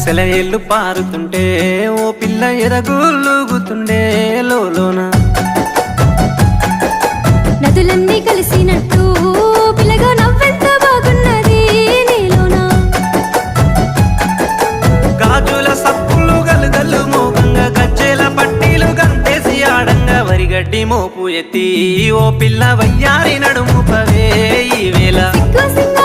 సెలయేళ్ళు పారుతుంటే ఓ పిల్ల ఎదగులుగుతుండే లోన నదులన్నీ కలిసినట్టు పిల్లగా నవ్వెంత బాగున్నది నీలోన గాజుల సప్పులు గలుగల్లు మోగంగా గజ్జెల పట్టీలు గంటేసి ఆడంగా వరిగడ్డి మోపు ఎత్తి ఓ పిల్ల వయ్యారి నడుము పవే ఈ వేళ సిగ్గు సింగ